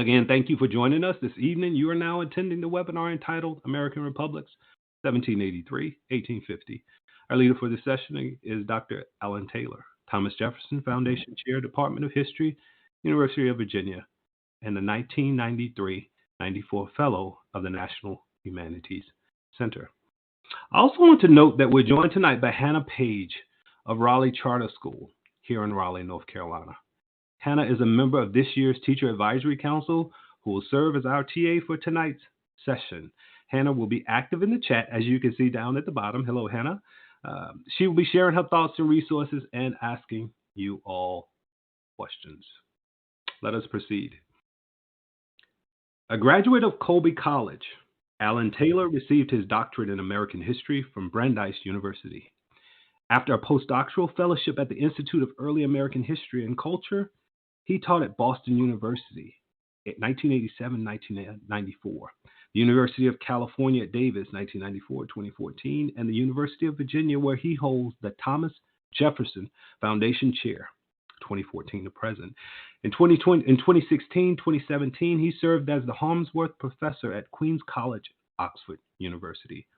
Again, thank you for joining us this evening. You are now attending the webinar entitled American Republics, 1783-1850. Our leader for this session is Dr. Alan Taylor, Thomas Jefferson Foundation Chair, Department of History, University of Virginia, and the 1993-94 Fellow of the National Humanities Center. I also want to note that we're joined tonight by Hannah Page of Raleigh Charter School here in Raleigh, North Carolina. Hannah is a member of this year's Teacher Advisory Council who will serve as our TA for tonight's session. Hannah will be active in the chat, as you can see down at the bottom. Hello, Hannah. She will be sharing her thoughts and resources and asking you all questions. Let us proceed. A graduate of Colby College, Alan Taylor received his doctorate in American history from Brandeis University. After a postdoctoral fellowship at the Institute of Early American History and Culture, he taught at Boston University in 1987-1994, the University of California at Davis 1994-2014, and the University of Virginia, where he holds the Thomas Jefferson Foundation Chair 2014 to present. In 2016-2017, he served as the Harmsworth Professor at Queen's College, Oxford University.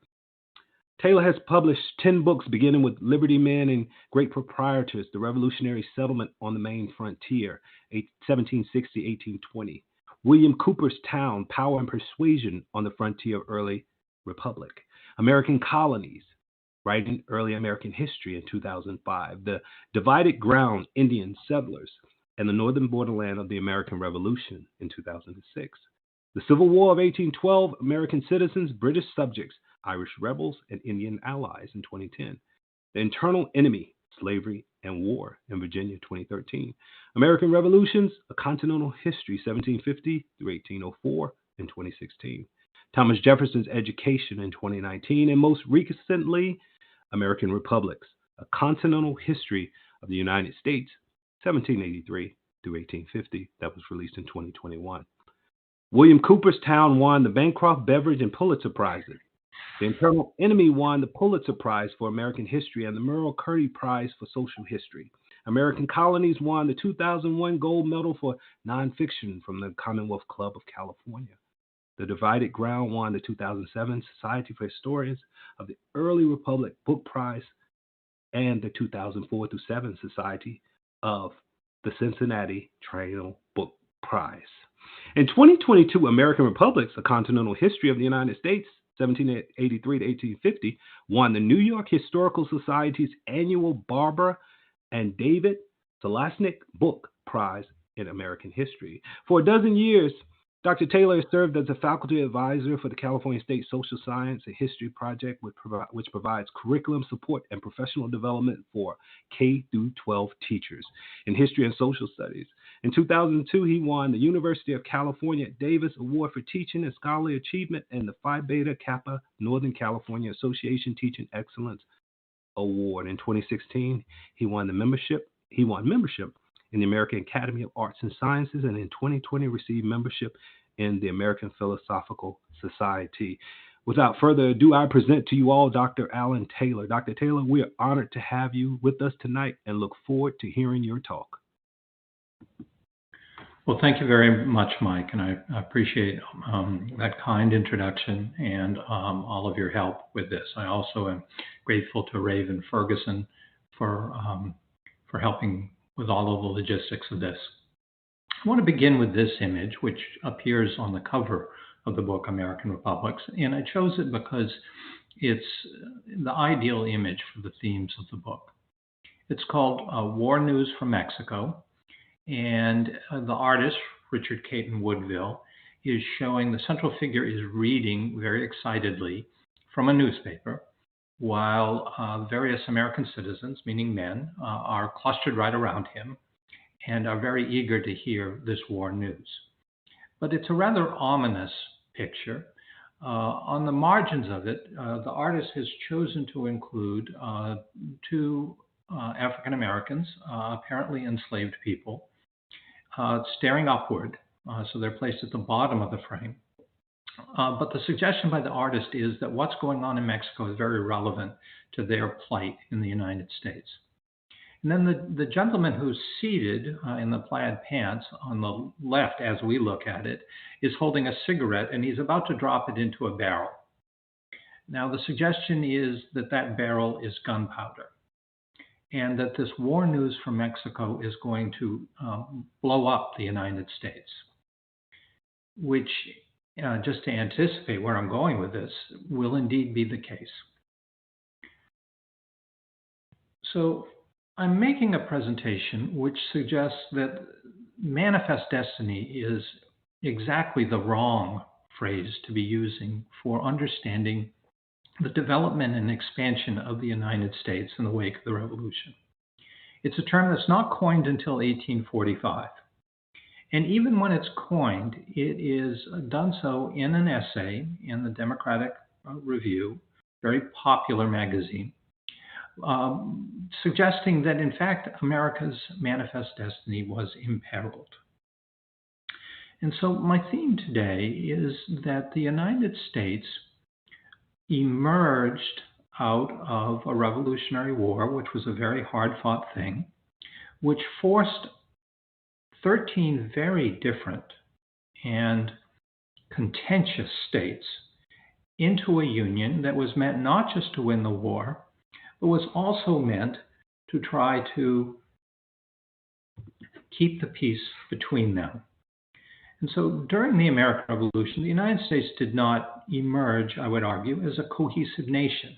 Taylor has published 10 books, beginning with Liberty Men and Great Proprietors, The Revolutionary Settlement on the Main Frontier, 1760-1820. William Cooper's Town, Power and Persuasion on the Frontier of Early Republic. American Colonies, Writing Early American History in 2005. The Divided Ground, Indian Settlers, and the Northern Borderland of the American Revolution in 2006. The Civil War of 1812, American Citizens, British Subjects, Irish Rebels, and Indian Allies in 2010. The Internal Enemy, Slavery and War in Virginia 2013. American Revolutions, A Continental History 1750 through 1804 in 2016. Thomas Jefferson's Education in 2019. And most recently, American Republics, A Continental History of the United States 1783 through 1850, that was released in 2021. William Cooper's Town won the Bancroft, Beveridge, and Pulitzer Prizes. The Internal Enemy won the Pulitzer Prize for American History and the Merle Curry Prize for Social History. American Colonies won the 2001 Gold Medal for Nonfiction from the Commonwealth Club of California. The Divided Ground won the 2007 Society for Historians of the Early Republic Book Prize and the 2004 through 7 Society of the Cincinnati Triennial Book Prize. In 2022, American Republics, A Continental History of the United States, 1783 to 1850, won the New York Historical Society's annual Barbara and David Selznick Book Prize in American History. For a dozen years, Dr. Taylor has served as a faculty advisor for the California State Social Science and History Project, which provides curriculum support and professional development for K-12 teachers in history and social studies. In 2002, he won the University of California at Davis Award for Teaching and Scholarly Achievement and the Phi Beta Kappa Northern California Association Teaching Excellence Award. In 2016, he won membership in the American Academy of Arts and Sciences, and in 2020 received membership in the American Philosophical Society. Without further ado, I present to you all Dr. Alan Taylor. Dr. Taylor, we are honored to have you with us tonight and look forward to hearing your talk. Well, thank you very much, Mike, and I appreciate that kind introduction and all of your help with this. I also am grateful to Raven Ferguson for helping with all of the logistics of this. I want to begin with this image, which appears on the cover of the book, American Republics, and I chose it because it's the ideal image for the themes of the book. It's called War News from Mexico, and the artist, Richard Caton Woodville, is showing the central figure is reading very excitedly from a newspaper, while various American citizens, meaning men, are clustered right around him and are very eager to hear this war news. But it's a rather ominous picture. On the margins of it, the artist has chosen to include two African Americans, apparently enslaved people, staring upward, so they're placed at the bottom of the frame. But the suggestion by the artist is that what's going on in Mexico is very relevant to their plight in the United States. And then the gentleman who's seated in the plaid pants on the left, as we look at it, is holding a cigarette and he's about to drop it into a barrel. Now, the suggestion is that that barrel is gunpowder and that this war news from Mexico is going to blow up the United States, which, just to anticipate where I'm going with this, will indeed be the case. So I'm making a presentation which suggests that manifest destiny is exactly the wrong phrase to be using for understanding the development and expansion of the United States in the wake of the Revolution. It's a term that's not coined until 1845. And even when it's coined, it is done so in an essay in the Democratic Review, very popular magazine, suggesting that, in fact, America's manifest destiny was imperiled. And so my theme today is that the United States emerged out of a Revolutionary War, which was a very hard-fought thing, which forced 13 very different and contentious states into a union that was meant not just to win the war, but was also meant to try to keep the peace between them. And so during the American Revolution, the United States did not emerge, I would argue, as a cohesive nation.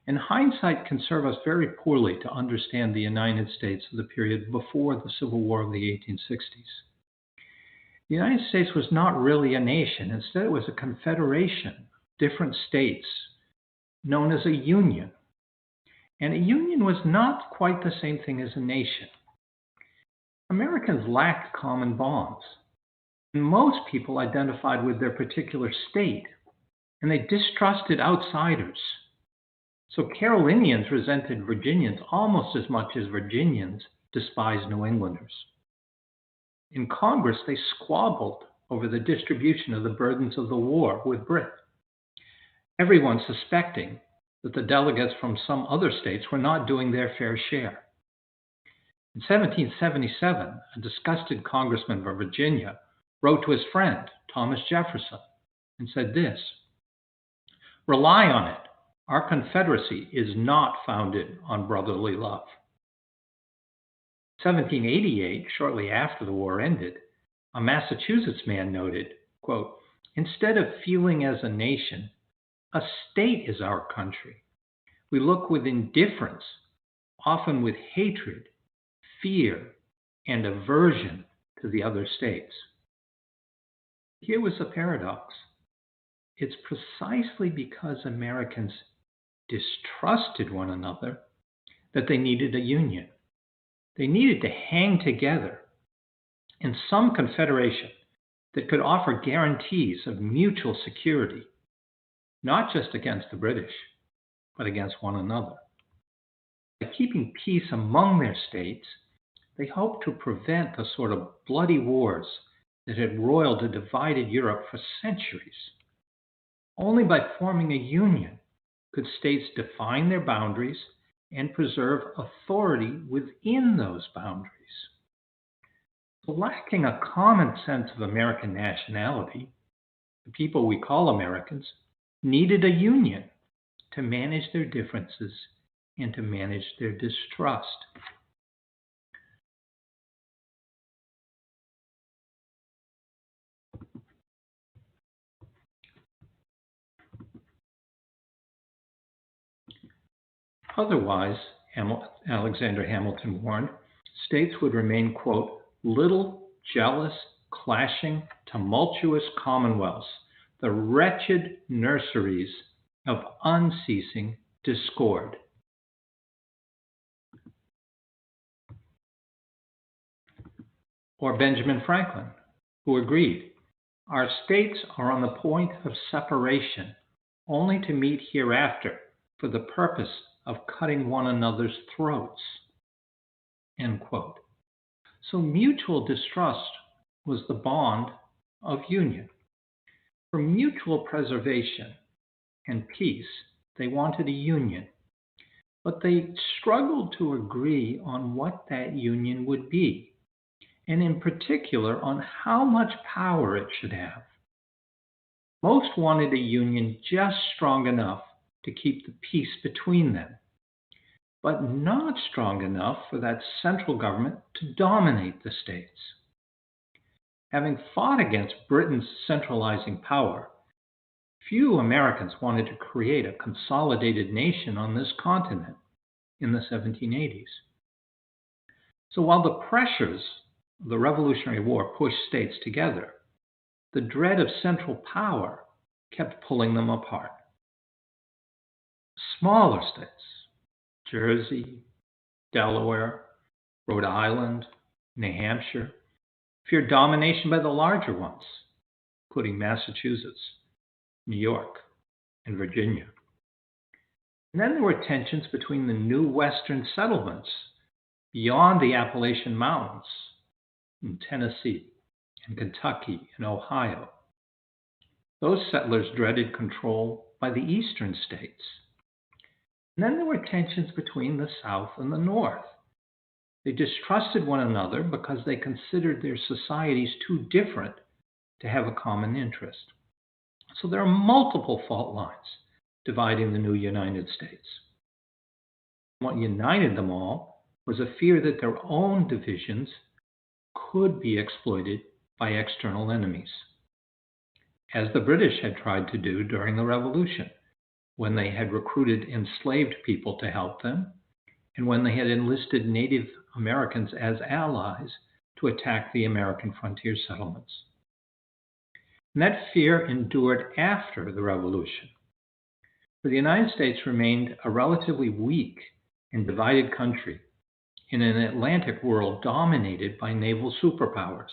And hindsight can serve us very poorly to understand the United States of the period before the Civil War of the 1860s. The United States was not really a nation. Instead, it was a confederation of different states known as a union. And a union was not quite the same thing as a nation. Americans lacked common bonds. Most people identified with their particular state, and they distrusted outsiders. So Carolinians resented Virginians almost as much as Virginians despised New Englanders. In Congress, they squabbled over the distribution of the burdens of the war with Britain, everyone suspecting that the delegates from some other states were not doing their fair share. In 1777, a disgusted congressman from Virginia wrote to his friend, Thomas Jefferson, and said this: "Rely on it, our Confederacy is not founded on brotherly love." 1788, shortly after the war ended, a Massachusetts man noted, quote, "Instead of feeling as a nation, a state is our country. We look with indifference, often with hatred, fear, and aversion to the other states." Here was a paradox. It's precisely because Americans distrusted one another that they needed a union. They needed to hang together in some confederation that could offer guarantees of mutual security, not just against the British, but against one another. By keeping peace among their states, they hoped to prevent the sort of bloody wars that had roiled a divided Europe for centuries. Only by forming a union could states define their boundaries and preserve authority within those boundaries. Lacking a common sense of American nationality, the people we call Americans needed a union to manage their differences and to manage their distrust. Otherwise, Alexander Hamilton warned, states would remain, quote, "little, jealous, clashing, tumultuous commonwealths, the wretched nurseries of unceasing discord." Or Benjamin Franklin, who agreed, "Our states are on the point of separation, only to meet hereafter for the purpose of cutting one another's throats." End quote. So mutual distrust was the bond of union. For mutual preservation and peace, they wanted a union. but they struggled to agree on what that union would be, and in particular on how much power it should have. Most wanted a union just strong enough to keep the peace between them, but not strong enough for that central government to dominate the states. Having fought against Britain's centralizing power, few Americans wanted to create a consolidated nation on this continent in the 1780s. So while the pressures of the Revolutionary War pushed states together, the dread of central power kept pulling them apart. Smaller states, Jersey, Delaware, Rhode Island, New Hampshire, feared domination by the larger ones, including Massachusetts, New York, and Virginia. And then there were tensions between the new Western settlements beyond the Appalachian Mountains in Tennessee and Kentucky and Ohio. Those settlers dreaded control by the eastern states. And then there were tensions between the South and the North. They distrusted one another because they considered their societies too different to have a common interest. So there are multiple fault lines dividing the new United States. What united them all was a fear that their own divisions could be exploited by external enemies, as the British had tried to do during the Revolution, when they had recruited enslaved people to help them, and when they had enlisted Native Americans as allies to attack the American frontier settlements. And that fear endured after the Revolution, for the United States remained a relatively weak and divided country in an Atlantic world dominated by naval superpowers,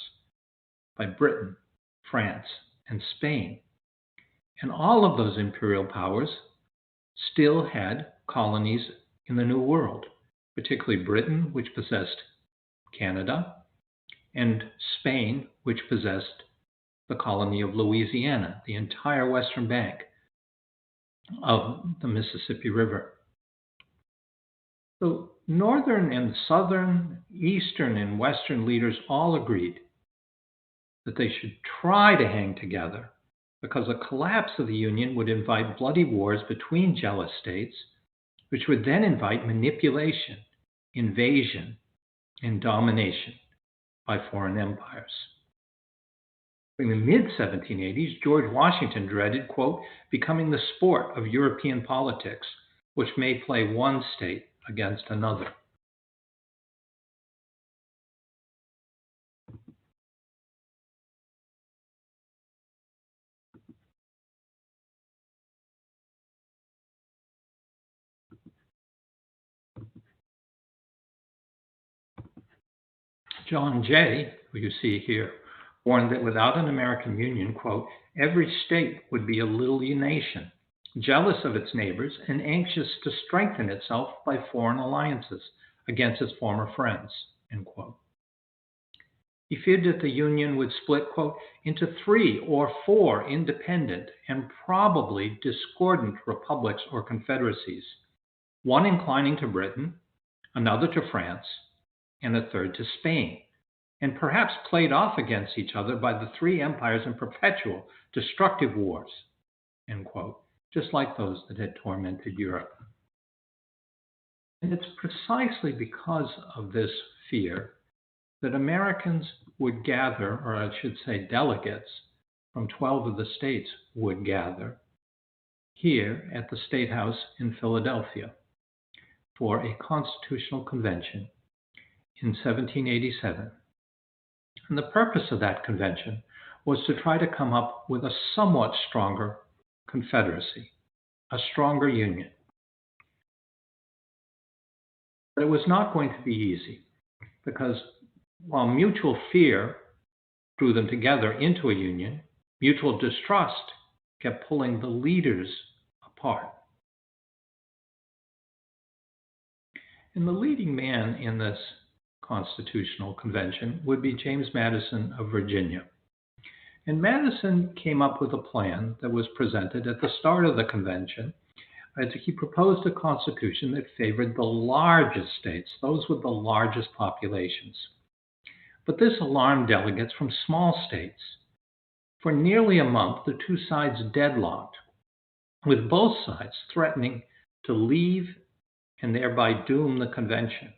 by Britain, France, and Spain. And all of those imperial powers still had colonies in the New World, particularly Britain, which possessed Canada, and Spain, which possessed the colony of Louisiana, the entire western bank of the Mississippi River. So northern and southern, eastern and western leaders all agreed that they should try to hang together, because a collapse of the Union would invite bloody wars between jealous states, which would then invite manipulation, invasion, and domination by foreign empires. In the mid-1780s, George Washington dreaded, quote, becoming the sport of European politics, which may play one state against another. John Jay, who you see here, warned that without an American Union, quote, every state would be a little nation, jealous of its neighbors and anxious to strengthen itself by foreign alliances against its former friends, end quote. He feared that the Union would split, quote, into 3 or 4 independent and probably discordant republics or confederacies, one inclining to Britain, another to France, and a third to Spain, and perhaps played off against each other by the 3 empires in perpetual destructive wars, end quote, just like those that had tormented Europe. And it's precisely because of this fear that Americans would gather, or I should say delegates, from 12 of the states would gather here at the State House in Philadelphia for a constitutional convention in 1787. And the purpose of that convention was to try to come up with a somewhat stronger confederacy, a stronger union. But it was not going to be easy, because while mutual fear drew them together into a union, mutual distrust kept pulling the leaders apart. And the leading man in this Constitutional Convention would be James Madison of Virginia. And Madison came up with a plan that was presented at the start of the convention Right? So he proposed a constitution that favored the largest states, those with the largest populations. But this alarmed delegates from small states. For nearly a month, the two sides deadlocked, with both sides threatening to leave and thereby doom the convention,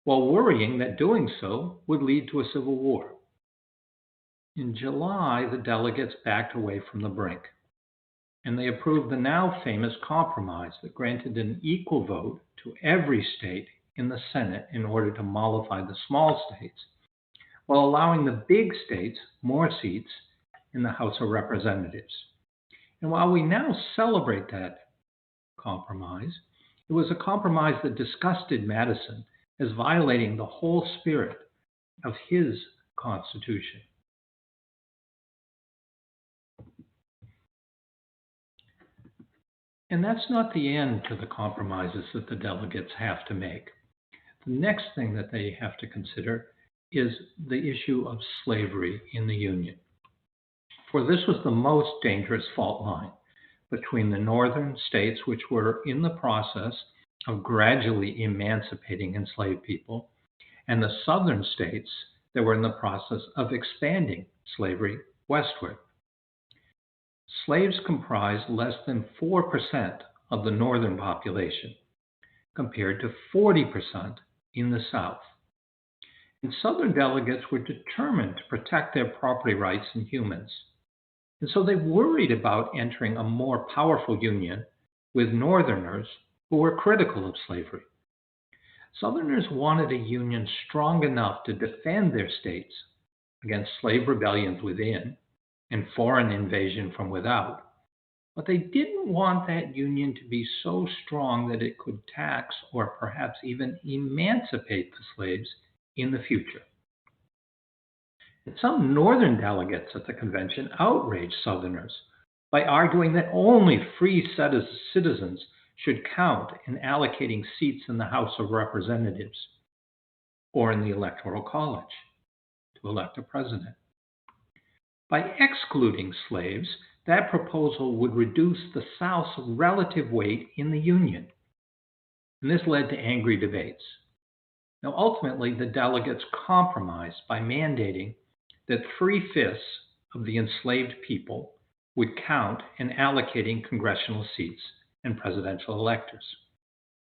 while worrying that doing so would lead to a civil war. In July, the delegates backed away from the brink, and they approved the now famous compromise that granted an equal vote to every state in the Senate in order to mollify the small states, while allowing the big states more seats in the House of Representatives. And while we now celebrate that compromise, it was a compromise that disgusted Madison as violating the whole spirit of his Constitution. And that's not the end to the compromises that the delegates have to make. The next thing that they have to consider is the issue of slavery in the Union. For this was the most dangerous fault line between the northern states, which were in the process of gradually emancipating enslaved people, and the southern states that were in the process of expanding slavery westward. Slaves comprised less than 4% of the northern population, compared to 40% in the South. And Southern delegates were determined to protect their property rights and humans. And so they worried about entering a more powerful union with Northerners who were critical of slavery. Southerners wanted a union strong enough to defend their states against slave rebellions within and foreign invasion from without. But they didn't want that union to be so strong that it could tax or perhaps even emancipate the slaves in the future. And some Northern delegates at the convention outraged Southerners by arguing that only free citizens should count in allocating seats in the House of Representatives or in the Electoral College to elect a president. By excluding slaves, that proposal would reduce the South's relative weight in the Union, and this led to angry debates. Now, ultimately, the delegates compromised by mandating that 3/5 of the enslaved people would count in allocating congressional seats and presidential electors.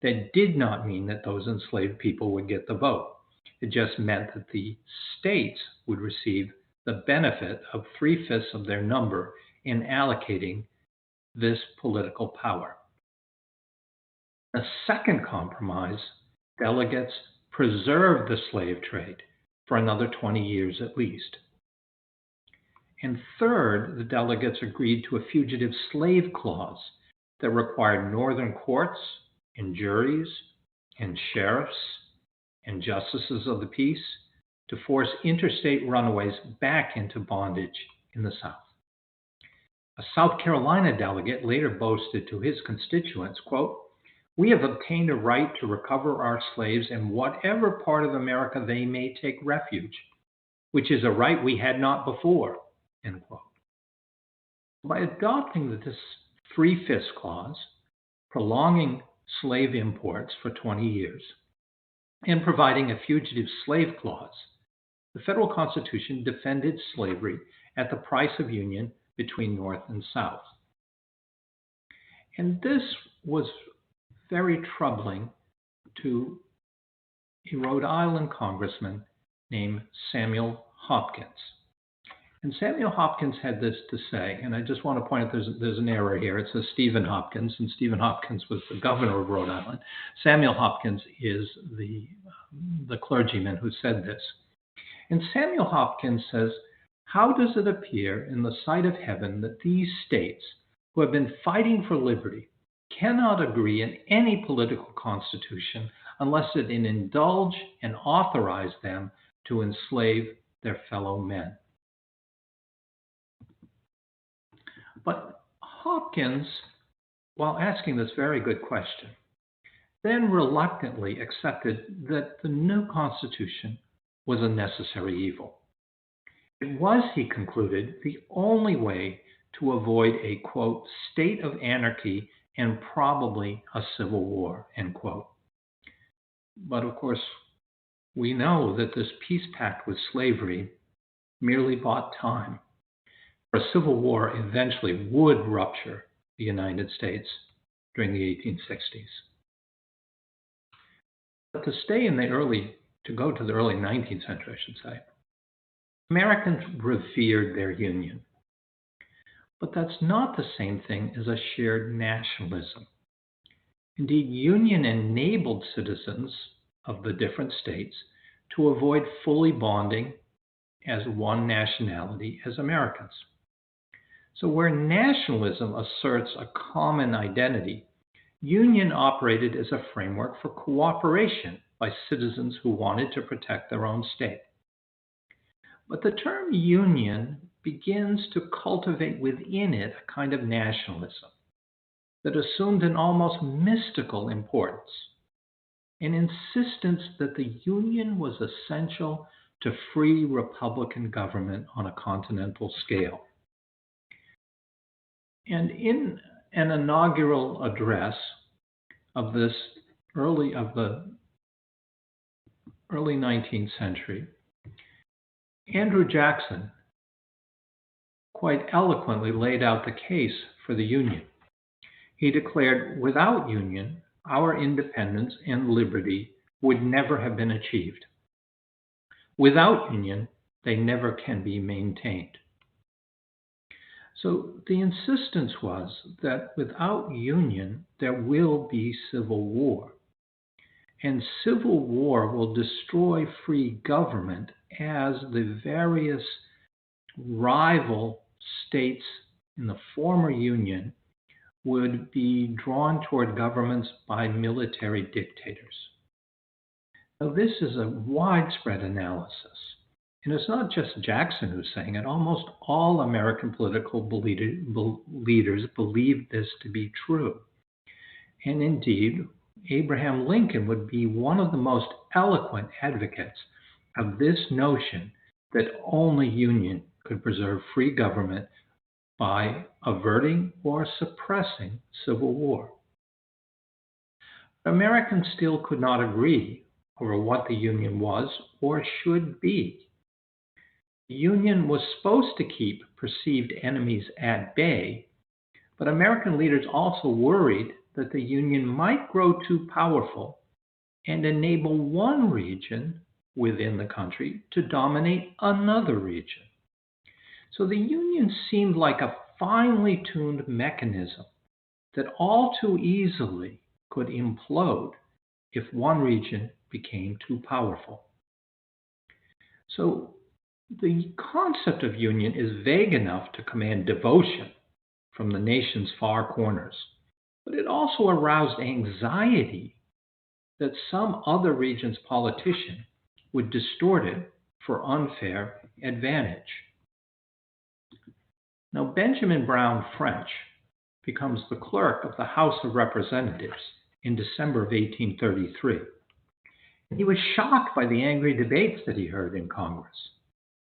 That did not mean that those enslaved people would get the vote. It just meant that the states would receive the benefit of 3/5 of their number in allocating this political power. A second compromise, delegates preserved the slave trade for another 20 years at least. And third, the delegates agreed to a fugitive slave clause that required northern courts and juries and sheriffs and justices of the peace to force interstate runaways back into bondage in the South. A South Carolina delegate later boasted to his constituents, quote, "We have obtained a right to recover our slaves in whatever part of America they may take refuge, which is a right we had not before," end quote. By adopting this 3/5 clause, prolonging slave imports for 20 years, and providing a fugitive slave clause, the federal Constitution defended slavery at the price of union between North and South. And this was very troubling to a Rhode Island congressman named Samuel Hopkins. And Samuel Hopkins had this to say, and I just want to point out there's an error here. It says Stephen Hopkins, and Stephen Hopkins was the governor of Rhode Island. Samuel Hopkins is the clergyman who said this. And Samuel Hopkins says, "How does it appear in the sight of heaven that these states, who have been fighting for liberty, cannot agree in any political constitution unless it indulge and authorize them to enslave their fellow men?" But Hopkins, while asking this very good question, then reluctantly accepted that the new Constitution was a necessary evil. It was, he concluded, the only way to avoid a, quote, "state of anarchy and probably a civil war, end quote. But of course, we know that this peace pact with slavery merely bought time, for a civil war eventually would rupture the United States during the 1860s. But to go to the early 19th century, I should say, Americans revered their Union. But that's not the same thing as a shared nationalism. Indeed, Union enabled citizens of the different states to avoid fully bonding as one nationality as Americans. So where nationalism asserts a common identity, Union operated as a framework for cooperation by citizens who wanted to protect their own state. But the term Union begins to cultivate within it a kind of nationalism that assumed an almost mystical importance, an insistence that the Union was essential to free Republican government on a continental scale. And in an inaugural address of the early 19th century, Andrew Jackson quite eloquently laid out the case for the Union. He declared, without Union, our independence and liberty would never have been achieved. Without Union, they never can be maintained. So the insistence was that without Union, there will be civil war. And civil war will destroy free government as the various rival states in the former Union would be drawn toward governments by military dictators. Now, this is a widespread analysis. And it's not just Jackson who's saying it. Almost all American political leaders believed this to be true. And indeed, Abraham Lincoln would be one of the most eloquent advocates of this notion that only Union could preserve free government by averting or suppressing civil war. Americans still could not agree over what the Union was or should be. The Union was supposed to keep perceived enemies at bay, but American leaders also worried that the Union might grow too powerful and enable one region within the country to dominate another region. So the Union seemed like a finely tuned mechanism that all too easily could implode if one region became too powerful. So the concept of union is vague enough to command devotion from the nation's far corners, but it also aroused anxiety that some other region's politician would distort it for unfair advantage. Now, Benjamin Brown French becomes the clerk of the House of Representatives in December of 1833. And he was shocked by the angry debates that he heard in Congress.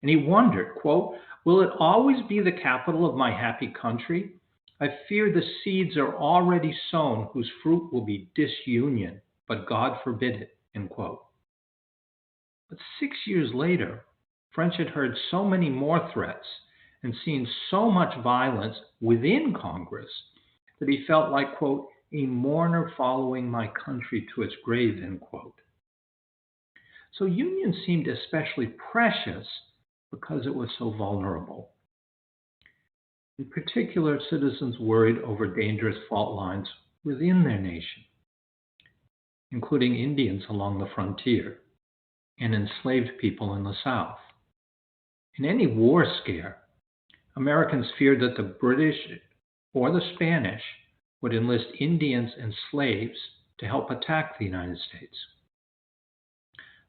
And he wondered, quote, "Will it always be the capital of my happy country? I fear the seeds are already sown whose fruit will be disunion, but God forbid it," end quote. But 6 years later, French had heard so many more threats and seen so much violence within Congress that he felt like, quote, "a mourner following my country to its grave," end quote. So union seemed especially precious because it was so vulnerable. In particular, citizens worried over dangerous fault lines within their nation, including Indians along the frontier and enslaved people in the South. In any war scare, Americans feared that the British or the Spanish would enlist Indians and slaves to help attack the United States.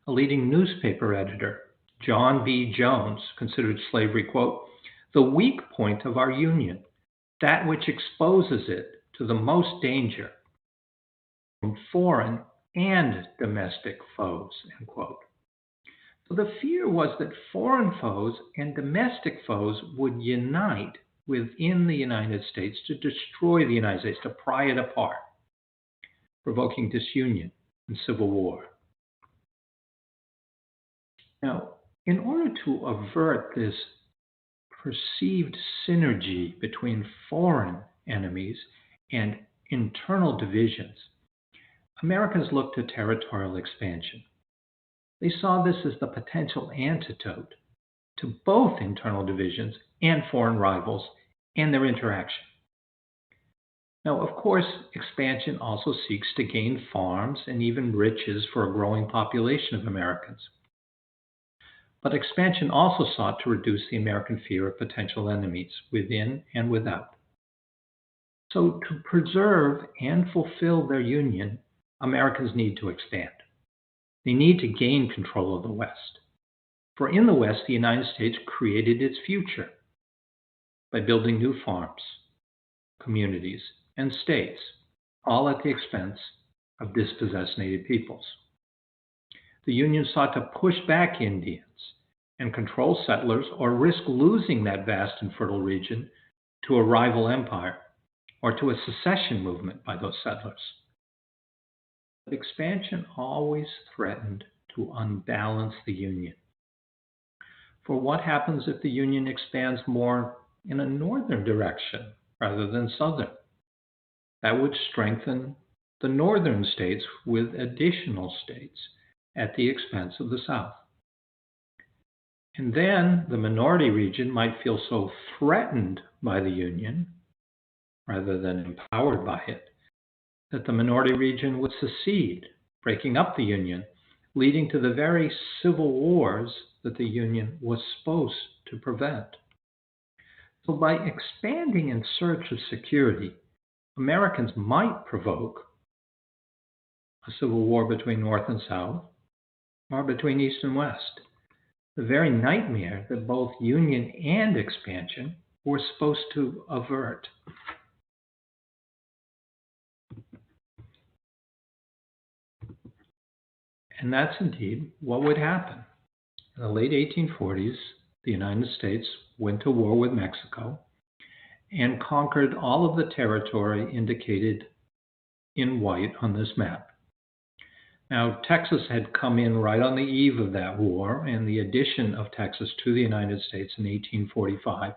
A leading newspaper editor, John B. Jones, considered slavery, quote, "the weak point of our Union, that which exposes it to the most danger from foreign and domestic foes," end quote. So the fear was that foreign foes and domestic foes would unite within the United States to destroy the United States, to pry it apart, provoking disunion and civil war. Now, in order to avert this perceived synergy between foreign enemies and internal divisions, Americans looked to territorial expansion. They saw this as the potential antidote to both internal divisions and foreign rivals and their interaction. Now, of course, expansion also seeks to gain farms and even riches for a growing population of Americans. But expansion also sought to reduce the American fear of potential enemies within and without. So, to preserve and fulfill their union, Americans need to expand. They need to gain control of the West. For in the West, the United States created its future by building new farms, communities, and states, all at the expense of dispossessed native peoples. The Union sought to push back Indians and control settlers or risk losing that vast and fertile region to a rival empire or to a secession movement by those settlers. But expansion always threatened to unbalance the Union. For what happens if the Union expands more in a northern direction rather than southern? That would strengthen the northern states with additional states at the expense of the South. And then the minority region might feel so threatened by the Union, rather than empowered by it, that the minority region would secede, breaking up the Union, leading to the very civil wars that the Union was supposed to prevent. So by expanding in search of security, Americans might provoke a civil war between North and South, or between East and West, the very nightmare that both union and expansion were supposed to avert. And that's indeed what would happen. In the late 1840s, the United States went to war with Mexico and conquered all of the territory indicated in white on this map. Now, Texas had come in right on the eve of that war, and the addition of Texas to the United States in 1845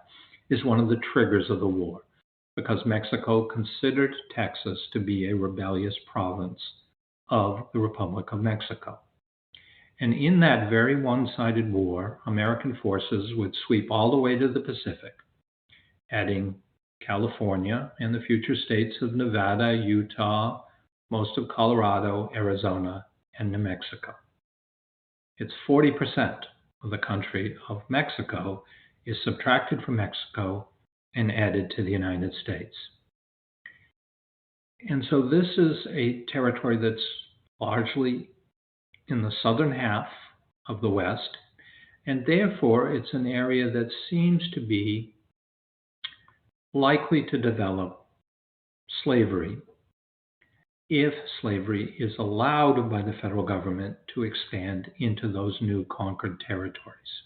is one of the triggers of the war, because Mexico considered Texas to be a rebellious province of the Republic of Mexico. And in that very one-sided war, American forces would sweep all the way to the Pacific, adding California and the future states of Nevada, Utah, most of Colorado, Arizona, and New Mexico. It's 40% of the country of Mexico is subtracted from Mexico and added to the United States. And so this is a territory that's largely in the southern half of the West, and therefore it's an area that seems to be likely to develop slavery if slavery is allowed by the federal government to expand into those new conquered territories.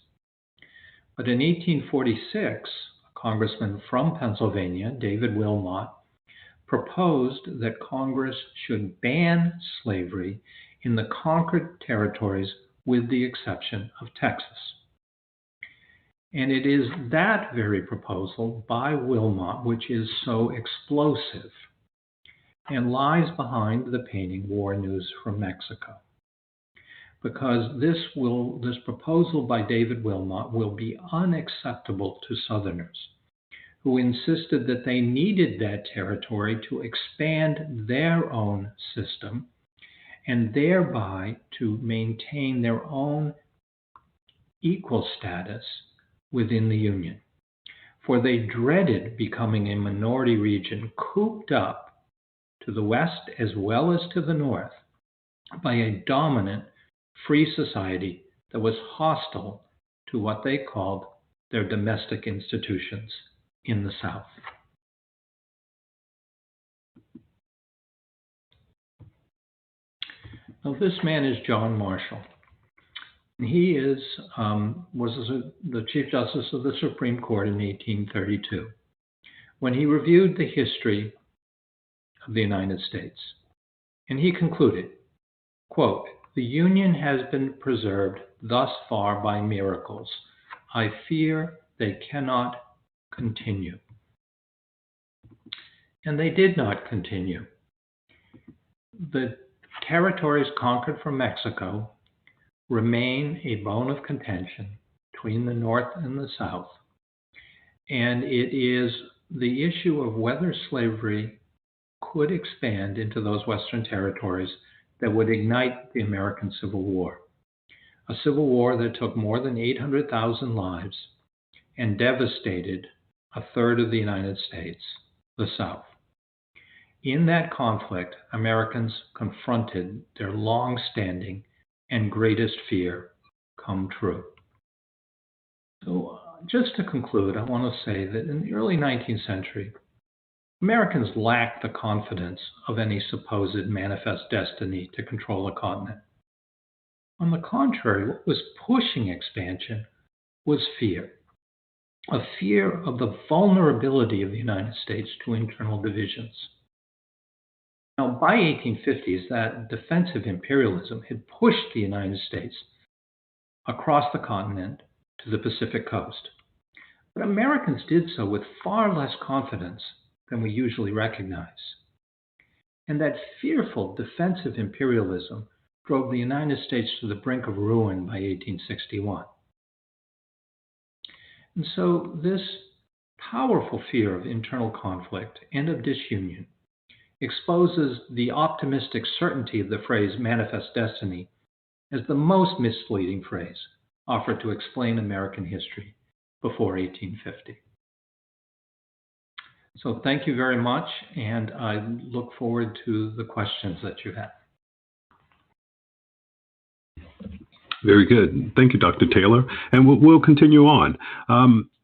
But in 1846, a congressman from Pennsylvania, David Wilmot, proposed that Congress should ban slavery in the conquered territories with the exception of Texas. And it is that very proposal by Wilmot which is so explosive and lies behind the painting War News from Mexico. Because this proposal by David Wilmot will be unacceptable to Southerners, who insisted that they needed that territory to expand their own system and thereby to maintain their own equal status within the Union. For they dreaded becoming a minority region cooped up to the west as well as to the north by a dominant free society that was hostile to what they called their domestic institutions in the South. Now, this man is John Marshall. He was the Chief Justice of the Supreme Court in 1832. when he reviewed the history of the United States. And he concluded, quote, "The Union has been preserved thus far by miracles. I fear they cannot continue." And they did not continue. The territories conquered from Mexico remain a bone of contention between the North and the South. And it is the issue of whether slavery could expand into those Western territories that would ignite the American Civil War. A civil war that took more than 800,000 lives and devastated a third of the United States, the South. In that conflict, Americans confronted their long-standing and greatest fear come true. So just to conclude, I want to say that in the early 19th century, Americans lacked the confidence of any supposed manifest destiny to control a continent. On the contrary, what was pushing expansion was fear, a fear of the vulnerability of the United States to internal divisions. Now, by 1850s, that defensive imperialism had pushed the United States across the continent to the Pacific coast. But Americans did so with far less confidence than we usually recognize. And that fearful defensive imperialism drove the United States to the brink of ruin by 1861. And so this powerful fear of internal conflict and of disunion exposes the optimistic certainty of the phrase manifest destiny as the most misleading phrase offered to explain American history before 1850. So thank you very much, and I look forward to the questions that you have. Very good. Thank you, Dr. Taylor. And we'll continue on.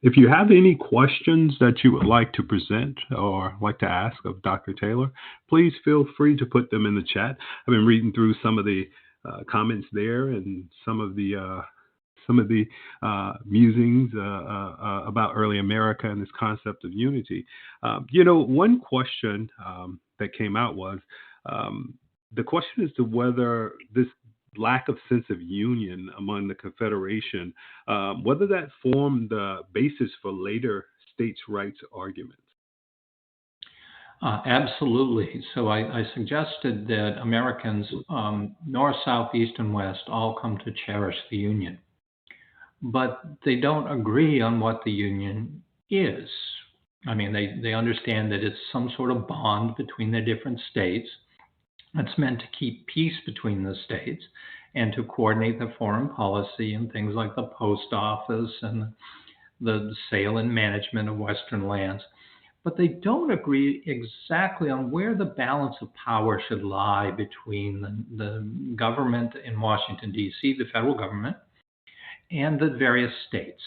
If you have any questions that you would like to present or like to ask of Dr. Taylor, please feel free to put them in the chat. I've been reading through some of the comments there and some of the musings about early America and this concept of unity. One question that came out was the question as to whether this lack of sense of union among the Confederation, whether that formed the basis for later states' rights arguments. Absolutely. So I suggested that Americans, North, South, East, and West, all come to cherish the Union. But they don't agree on what the Union is. I mean, they understand that it's some sort of bond between the different states. It's meant to keep peace between the states and to coordinate the foreign policy and things like the post office and the sale and management of Western lands. But they don't agree exactly on where the balance of power should lie between the government in Washington, D.C., the federal government, and the various states.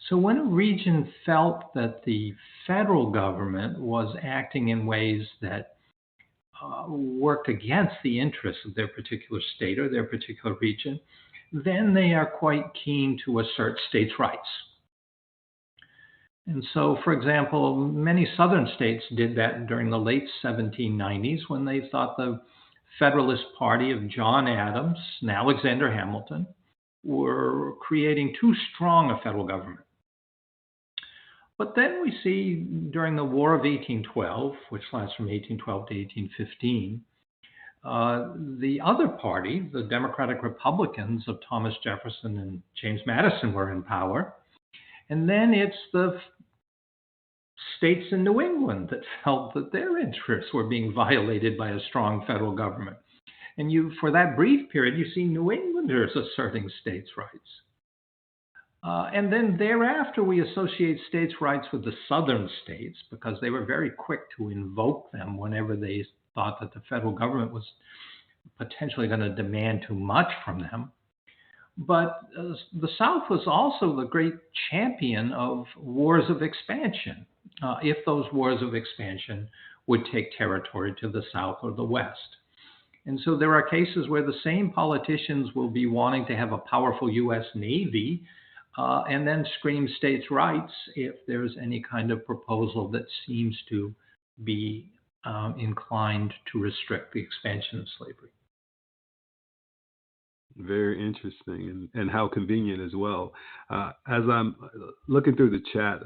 So when a region felt that the federal government was acting in ways that worked against the interests of their particular state or their particular region, then they are quite keen to assert states' rights. And so, for example, many southern states did that during the late 1790s when they thought the Federalist Party of John Adams and Alexander Hamilton were creating too strong a federal government. But then we see during the War of 1812, which lasts from 1812 to 1815, the other party, the Democratic Republicans of Thomas Jefferson and James Madison, were in power. And then it's the states in New England that felt that their interests were being violated by a strong federal government. And for that brief period, you see New Englanders asserting states' rights. And then thereafter, we associate states' rights with the southern states because they were very quick to invoke them whenever they thought that the federal government was potentially going to demand too much from them. But the South was also the great champion of wars of expansion, if those wars of expansion would take territory to the South or the West. And so there are cases where the same politicians will be wanting to have a powerful U.S. Navy and then scream states' rights if there's any kind of proposal that seems to be inclined to restrict the expansion of slavery. Very interesting, and how convenient as well. As I'm looking through the chat,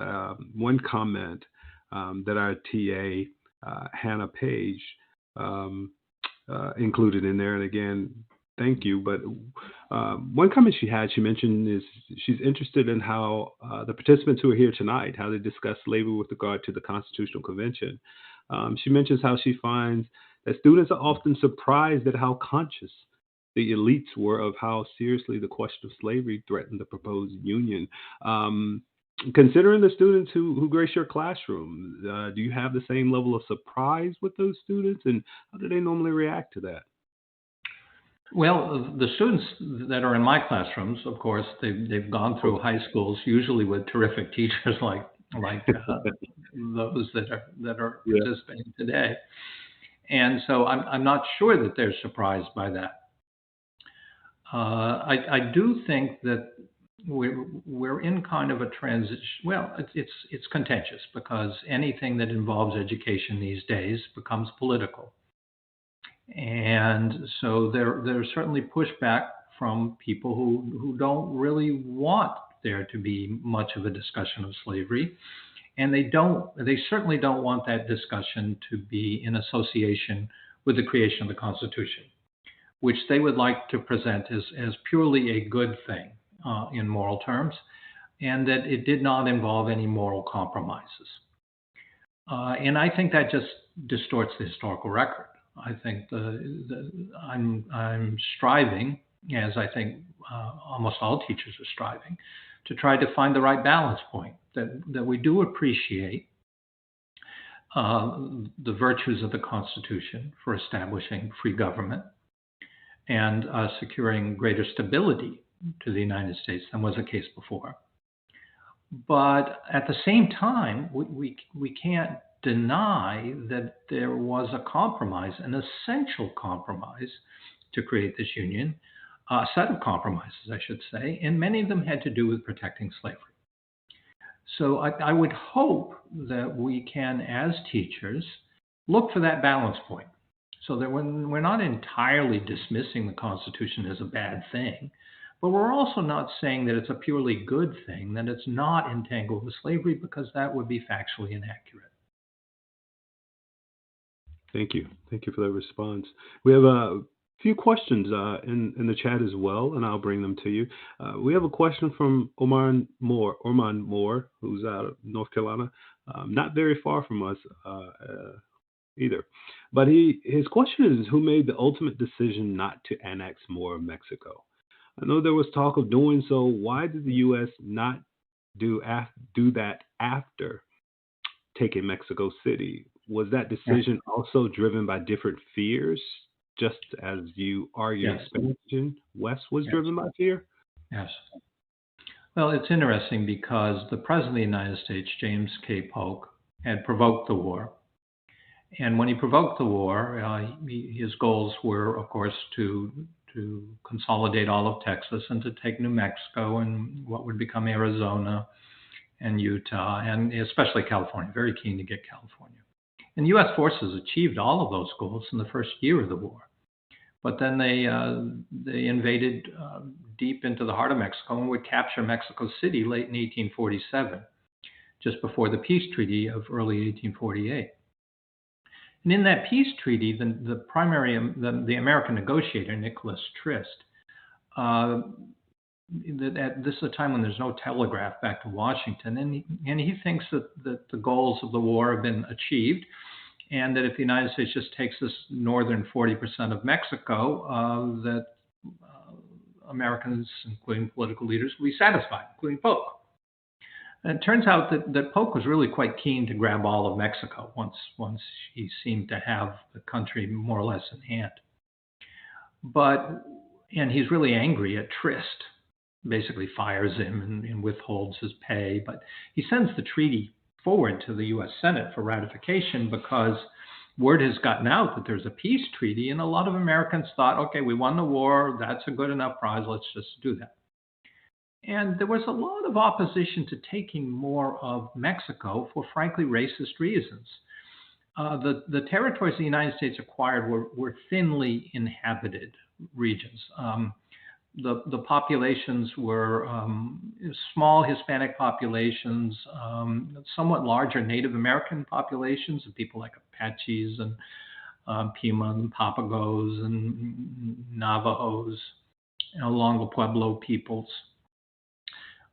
one comment that our TA, Hannah Page, um, included in there, and again, thank you. But one comment she mentioned is she's interested in how the participants who are here tonight, how they discuss slavery with regard to the Constitutional Convention. She mentions how she finds that students are often surprised at how conscious the elites were of how seriously the question of slavery threatened the proposed union. Considering the students who grace your classroom, do you have the same level of surprise with those students, and how do they normally react to that? Well, the students that are in my classrooms, of course, they've gone through high schools, usually with terrific teachers like those that are Yeah. participating today, and so I'm not sure that they're surprised by that. I do think that we're in kind of a transition. Well, it's contentious because anything that involves education these days becomes political. And so there's certainly pushback from people who don't really want there to be much of a discussion of slavery. And they certainly don't want that discussion to be in association with the creation of the Constitution, which they would like to present as purely a good thing in moral terms, and that it did not involve any moral compromises. And I think that just distorts the historical record. I think I'm striving, as I think almost all teachers are striving, to try to find the right balance point, that we do appreciate the virtues of the Constitution for establishing free government and securing greater stability to the United States than was the case before. But at the same time, we can't deny that there was a compromise, an essential compromise to create this union, a set of compromises, I should say, and many of them had to do with protecting slavery. So I would hope that we can, as teachers, look for that balance point so that when we're not entirely dismissing the Constitution as a bad thing, but we're also not saying that it's a purely good thing, that it's not entangled with slavery, because that would be factually inaccurate. Thank you. Thank you for that response. We have a few questions in the chat as well, and I'll bring them to you. We have a question from Orman Moore, who's out of North Carolina, not very far from us either. But his question is, who made the ultimate decision not to annex more of Mexico? I know there was talk of doing so. Why did the U.S. not do that after taking Mexico City? Was that decision also driven by different fears, just as you argue expansion west was driven by fear? Yes. Well, it's interesting because the President of the United States, James K. Polk, had provoked the war. And when he provoked the war, his goals were, of course, to consolidate all of Texas and to take New Mexico and what would become Arizona and Utah, and especially California, very keen to get California. And U.S. forces achieved all of those goals in the first year of the war. But then they invaded deep into the heart of Mexico and would capture Mexico City late in 1847, just before the peace treaty of early 1848. And in that peace treaty, the American negotiator, Nicholas Trist, this is a time when there's no telegraph back to Washington, and he thinks that the goals of the war have been achieved, and that if the United States just takes this northern 40% of Mexico, that Americans, including political leaders, will be satisfied, including Polk. And it turns out that Polk was really quite keen to grab all of Mexico once he seemed to have the country more or less in hand. And he's really angry at Trist, basically fires him and withholds his pay. But he sends the treaty forward to the U.S. Senate for ratification because word has gotten out that there's a peace treaty, and a lot of Americans thought, okay, we won the war, that's a good enough prize, let's just do that. And there was a lot of opposition to taking more of Mexico for, frankly, racist reasons. The territories the United States acquired were thinly inhabited regions. The populations were small Hispanic populations, somewhat larger Native American populations of people like Apaches and Pima and Papagos and Navajos, along the Pueblo peoples.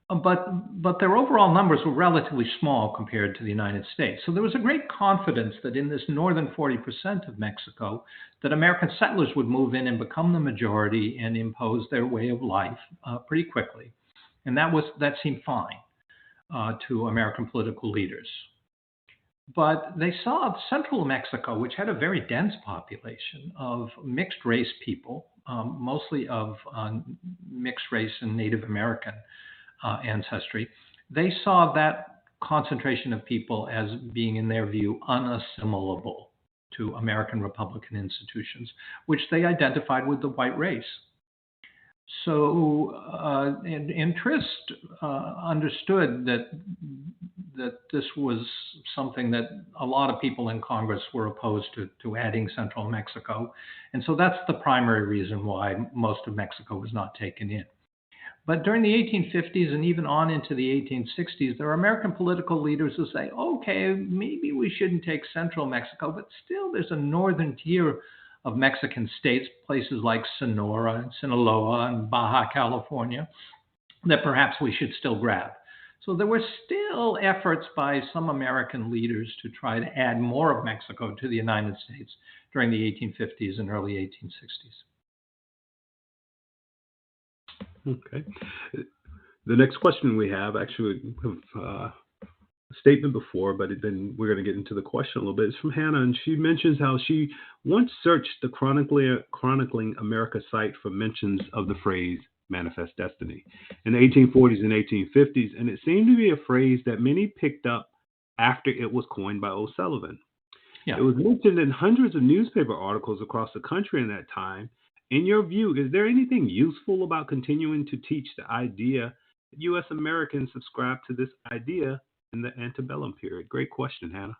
But their overall numbers were relatively small compared to the United States. So there was a great confidence that in this northern 40% of Mexico, that American settlers would move in and become the majority and impose their way of life pretty quickly. And that seemed fine to American political leaders. But they saw central Mexico, which had a very dense population of mixed race people, mostly of mixed race and Native American ancestry. They saw that concentration of people as being, in their view, unassimilable to American Republican institutions, which they identified with the white race. So, and Trist understood that this was something that a lot of people in Congress were opposed to adding central Mexico. And so that's the primary reason why most of Mexico was not taken in. But during the 1850s and even on into the 1860s, there are American political leaders who say, okay, maybe we shouldn't take central Mexico, but still there's a northern tier of Mexican states, places like Sonora and Sinaloa and Baja California, that perhaps we should still grab. So there were still efforts by some American leaders to try to add more of Mexico to the United States during the 1850s and early 1860s. Okay. The next question we have, actually, we have a statement before, but then we're going to get into the question a little bit. It's from Hannah, and she mentions how she once searched the Chronicling America site for mentions of the phrase manifest destiny in the 1840s and 1850s, and it seemed to be a phrase that many picked up after it was coined by O'Sullivan. Yeah. It was mentioned in hundreds of newspaper articles across the country in that time. In your view, is there anything useful about continuing to teach the idea that U.S. Americans subscribe to this idea in the antebellum period? Great question, Hannah.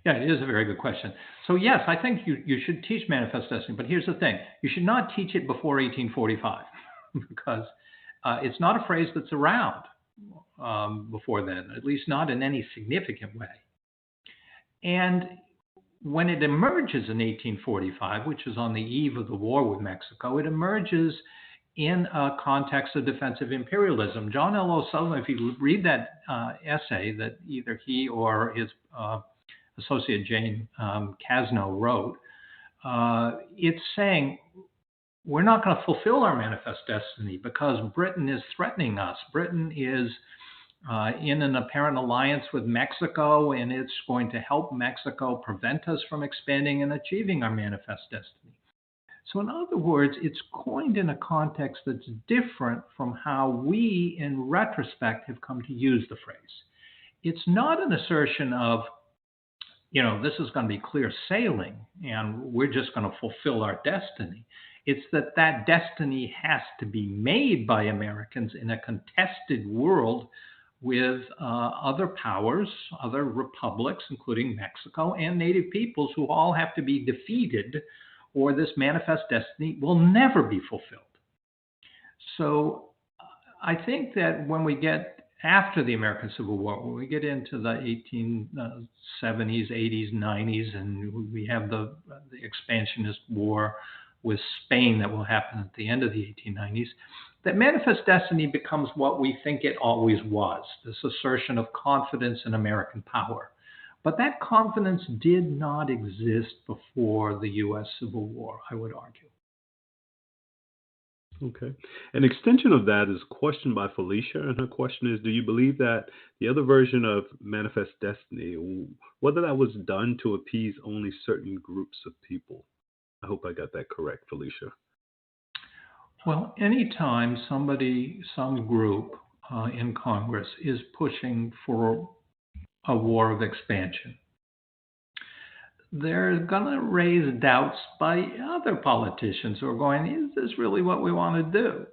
Yeah, it is a very good question. So yes, I think you should teach manifest destiny, but here's the thing. You should not teach it before 1845 because it's not a phrase that's around before then, at least not in any significant way. And when it emerges in 1845, which is on the eve of the war with Mexico, it emerges in a context of defensive imperialism. John L. O'Sullivan, if you read that essay that either he or his associate Jane Casno wrote, it's saying we're not going to fulfill our manifest destiny because Britain is threatening us. Britain is in an apparent alliance with Mexico, and it's going to help Mexico prevent us from expanding and achieving our manifest destiny. So in other words, it's coined in a context that's different from how we, in retrospect, have come to use the phrase. It's not an assertion of, this is going to be clear sailing, and we're just going to fulfill our destiny. It's that destiny has to be made by Americans in a contested world with other powers, other republics, including Mexico, and native peoples who all have to be defeated, or this manifest destiny will never be fulfilled. So I think that when we get after the American Civil War, when we get into the 1870s, 80s, 90s, and we have the expansionist war with Spain that will happen at the end of the 1890s, that manifest destiny becomes what we think it always was, this assertion of confidence in American power. But that confidence did not exist before the U.S. Civil War, I would argue. Okay. An extension of that is a question by Felicia, and her question is, do you believe that the other version of manifest destiny, whether that was done to appease only certain groups of people? I hope I got that correct, Felicia. Well, anytime some group in Congress is pushing for a war of expansion, they're going to raise doubts by other politicians who are going, is this really what we want to do?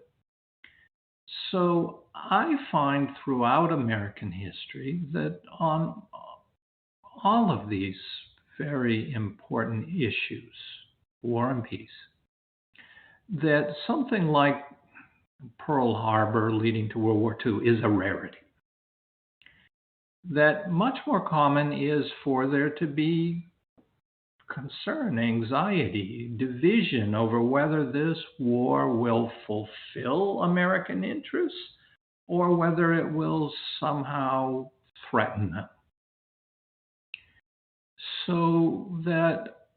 So I find throughout American history that on all of these very important issues, war and peace, that something like Pearl Harbor leading to World War II is a rarity. That much more common is for there to be concern, anxiety, division over whether this war will fulfill American interests or whether it will somehow threaten them. So that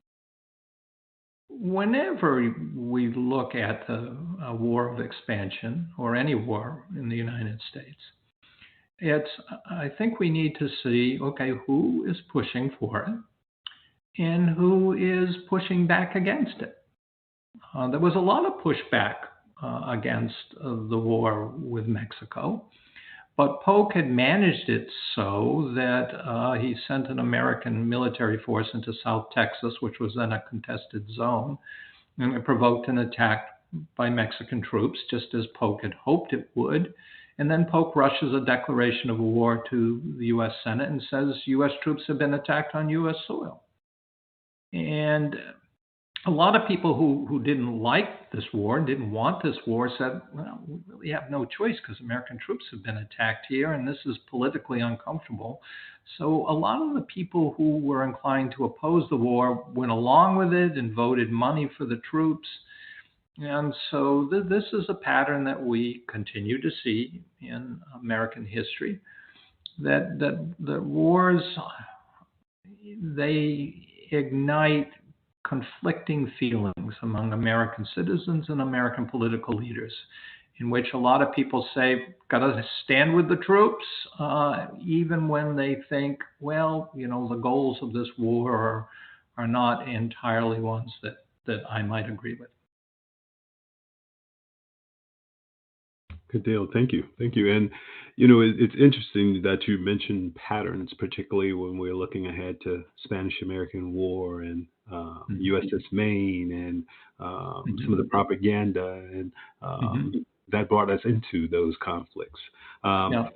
whenever we look at the war of expansion or any war in the United States, I think we need to see, okay, who is pushing for it and who is pushing back against it. There was a lot of pushback against the war with Mexico, but Polk had managed it so that he sent an American military force into South Texas, which was then a contested zone, and it provoked an attack by Mexican troops, just as Polk had hoped it would. And then Polk rushes a declaration of war to the U.S. Senate and says U.S. troops have been attacked on U.S. soil. And a lot of people who didn't like this war, didn't want this war, said, well, we really have no choice because American troops have been attacked here and this is politically uncomfortable. So a lot of the people who were inclined to oppose the war went along with it and voted money for the troops. And so this is a pattern that we continue to see in American history, that wars, they ignite conflicting feelings among American citizens and American political leaders, in which a lot of people say, got to stand with the troops, even when they think, well, the goals of this war are not entirely ones that I might agree with. Good deal. Thank you. Thank you. And, it's interesting that you mentioned patterns, particularly when we're looking ahead to Spanish-American War and USS Maine and some of the propaganda and that brought us into those conflicts. Yeah.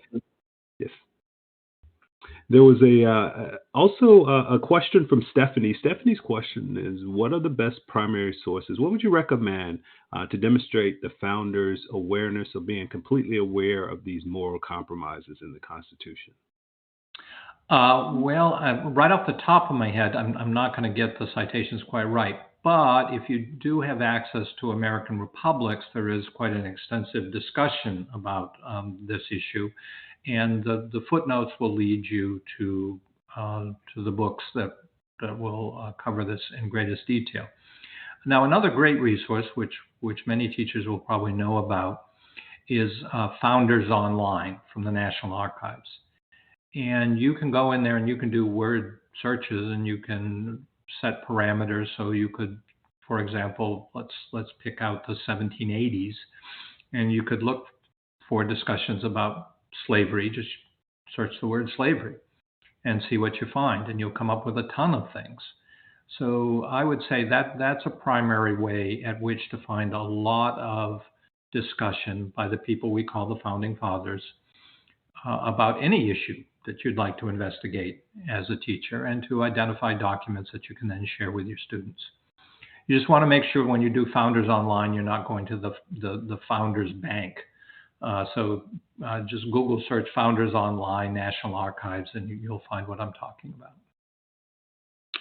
Yes. There was also a question from Stephanie. Stephanie's question is, what are the best primary sources? What would you recommend to demonstrate the founders' awareness of being completely aware of these moral compromises in the Constitution? Right off the top of my head, I'm not going to get the citations quite right. But if you do have access to American republics, there is quite an extensive discussion about this issue. And the footnotes will lead you to the books that will cover this in greatest detail. Now, another great resource, which many teachers will probably know about, is Founders Online from the National Archives. And you can go in there and you can do word searches and you can set parameters. So you could, for example, let's pick out the 1780s, and you could look for discussions about slavery. Just search the word slavery and see what you find, and you'll come up with a ton of things. So I would say that's a primary way at which to find a lot of discussion by the people we call the Founding Fathers about any issue that you'd like to investigate as a teacher, and to identify documents that you can then share with your students. You just want to make sure when you do Founders Online, you're not going to the Founders Bank. So just Google search Founders Online, National Archives, and you'll find what I'm talking about.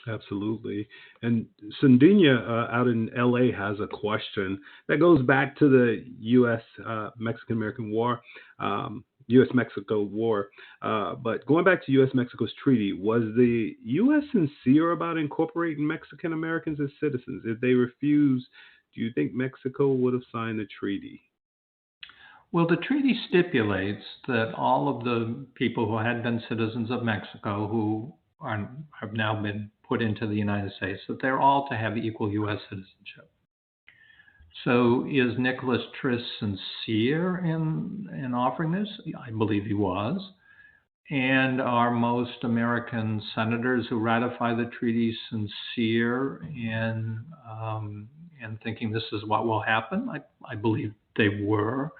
Absolutely. And Sundina out in LA has a question that goes back to the U.S. Mexican-American War, U.S.-Mexico War. But going back to U.S.-Mexico's treaty, was the U.S. sincere about incorporating Mexican Americans as citizens? If they refused, do you think Mexico would have signed the treaty? Well, the treaty stipulates that all of the people who had been citizens of Mexico who have now been put into the United States, that they're all to have equal U.S. citizenship. So is Nicholas Triss sincere in offering this? I believe he was. And are most American senators who ratify the treaty sincere in thinking this is what will happen? I believe they were.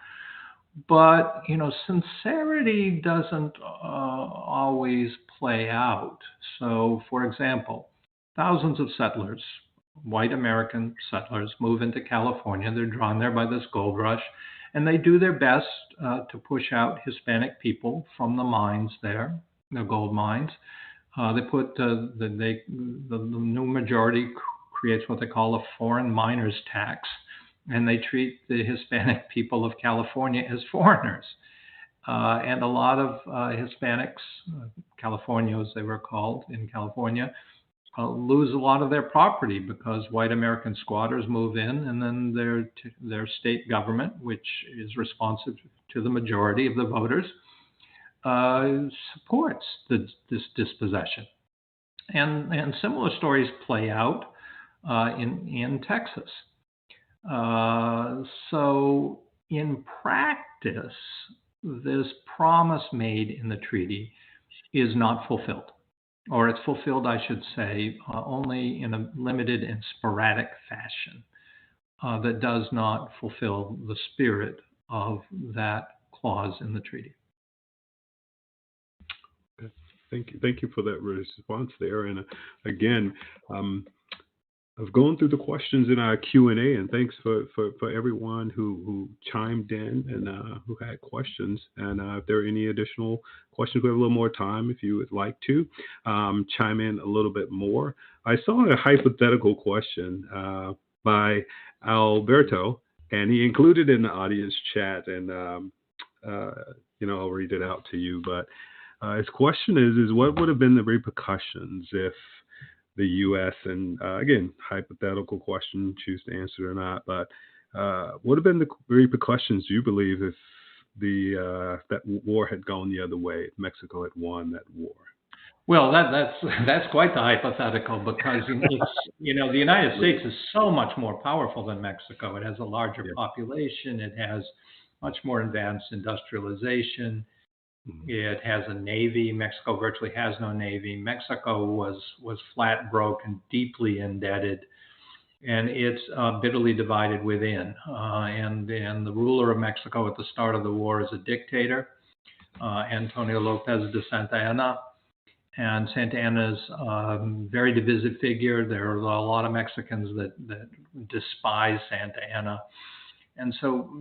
But, sincerity doesn't always play out. So, for example, thousands of settlers, white American settlers, move into California. They're drawn there by this gold rush, and they do their best to push out Hispanic people from the mines there, the gold mines. They put the new majority creates what they call a foreign miners tax, and they treat the Hispanic people of California as foreigners. And a lot of Hispanics, Californios they were called in California, lose a lot of their property because white American squatters move in, and then their state government, which is responsive to the majority of the voters, supports this dispossession. And similar stories play out in Texas. So in practice, this promise made in the treaty is not fulfilled, or it's fulfilled, I should say, only in a limited and sporadic fashion that does not fulfill the spirit of that clause in the treaty. Okay. Thank you for that response there. And again, I've gone through the questions in our Q&A, and thanks for everyone who chimed in and who had questions. And if there are any additional questions, we have a little more time if you would like to chime in a little bit more. I saw a hypothetical question by Alberto, and he included in the audience chat, and I'll read it out to you. But his question is what would have been the repercussions if the U.S. and again, hypothetical question, choose to answer it or not, but what have been the repercussions, do you believe, if that war had gone the other way, if Mexico had won that war? Well, that's quite the hypothetical, because it's, the United States is so much more powerful than Mexico. It has a larger population. It has much more advanced industrialization. It has a navy. Mexico virtually has no navy. Mexico was flat broke and deeply indebted, and it's bitterly divided within. And the ruler of Mexico at the start of the war is a dictator, Antonio Lopez de Santa Anna. And Santa Anna's a very divisive figure. There are a lot of Mexicans that despise Santa Anna. And so